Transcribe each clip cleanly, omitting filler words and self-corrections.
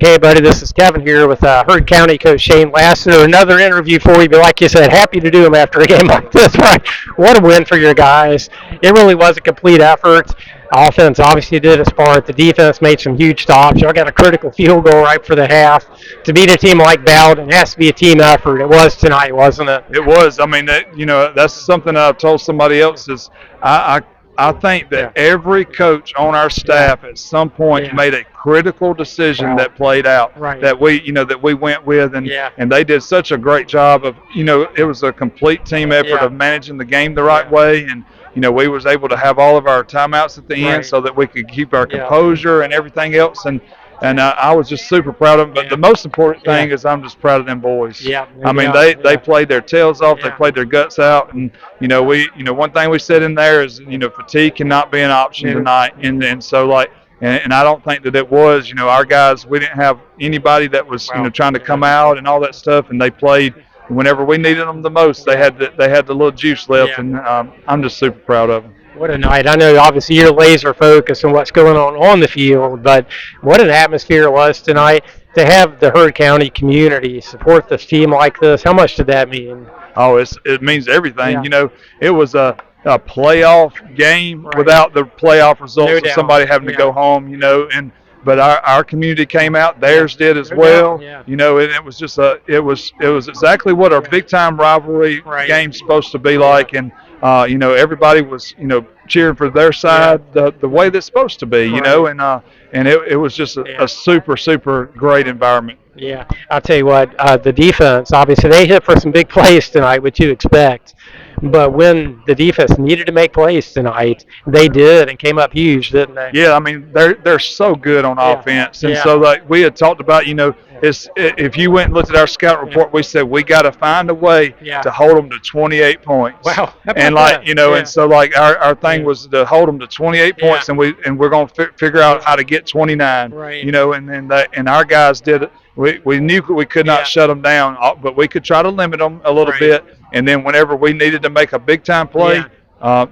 Hey, buddy, this is Kevin here with Heard County Coach Shane Lasseter. Another interview for you, but like you said, happy to do them after a game like this. Right? What a win for your guys. It really was a complete effort. Offense obviously did its part. The defense made some huge stops. Y'all got a critical field goal right for the half. To beat a team like Bowdon, it has to be a team effort. It was tonight, wasn't it? It was. I mean, that's something that I've told somebody else is I think that every coach on our staff at some point made a critical decision that played out that we went with, and they did such a great job of, it was a complete team effort of managing the game the right way, and we was able to have all of our timeouts at the end so that we could keep our composure and everything else, and I was just super proud of them. But the most important thing is I'm just proud of them boys. I mean, they played their tails off. They played their guts out. And, one thing we said in there is, fatigue cannot be an option tonight. And so, like, and I don't think that it was, our guys, we didn't have anybody that was, trying to come out and all that stuff. And they played whenever we needed them the most. They had the little juice left. And I'm just super proud of them. What a night. I know obviously you're laser focused on what's going on the field, but what an atmosphere it was tonight to have the Heard County community support this team like this. How much did that mean? Oh, it means everything. It was a playoff game without the playoff results of somebody having to go home, but our community came out, theirs did as well. And it was just it was exactly what our big time rivalry game's supposed to be like, and everybody was cheering for their side the way that's supposed to be, and it was just a super great environment. Yeah, I'll tell you what, the defense, obviously they hit for some big plays tonight, which you expect. But when the defense needed to make plays tonight, they did and came up huge, didn't they? Yeah, I mean they're so good on offense, and so like we had talked about, if you went and looked at our scout report, we said we got to find a way to hold them to 28 points. Wow, and like and so like our thing was to hold them to 28 points, and we're going to figure out how to get 29. And our guys did it. We knew we could not shut them down, but we could try to limit them a little bit. And then whenever we needed to make a big-time play,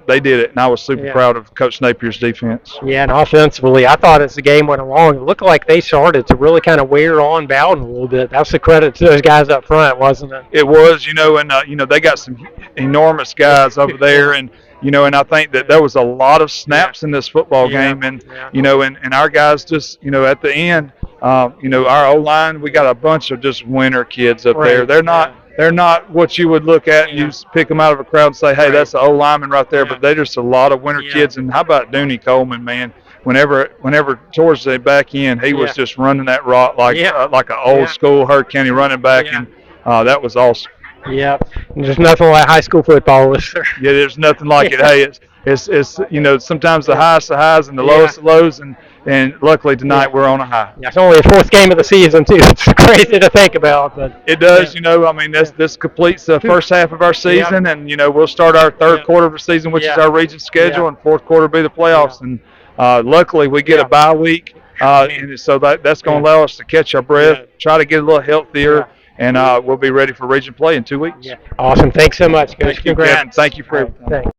they did it. And I was super proud of Coach Napier's defense. Yeah, and offensively, I thought as the game went along, it looked like they started to really kind of wear on Bowdon a little bit. That's the credit to those guys up front, wasn't it? It was, and they got some enormous guys over there. And I think that there was a lot of snaps in this football game. And, and our guys just, at the end, our O-line, we got a bunch of just winner kids up there. They're not what you would look at and you pick them out of a crowd and say, hey, that's an O-lineman right there. But they're just a lot of winner kids. And how about Darience Coleman, man? Whenever towards the back end, he was just running that rock like an old school Heard County running back. And that was awesome. Yeah, there's nothing like high school football, is there? Yeah, there's nothing like it. Hey, it's sometimes the highest of highs and the lowest of lows, and luckily tonight we're on a high. Yeah, it's only the fourth game of the season too. It's crazy to think about, but it does. I mean, this completes the first half of our season, and we'll start our third quarter of the season, which is our region schedule, and fourth quarter will be the playoffs. And luckily we get a bye week, and so that's going to allow us to catch our breath, try to get a little healthier. And we'll be ready for region play in 2 weeks. Awesome. Thanks so much, Coach. Thank you, Kevin. Thank you for everything.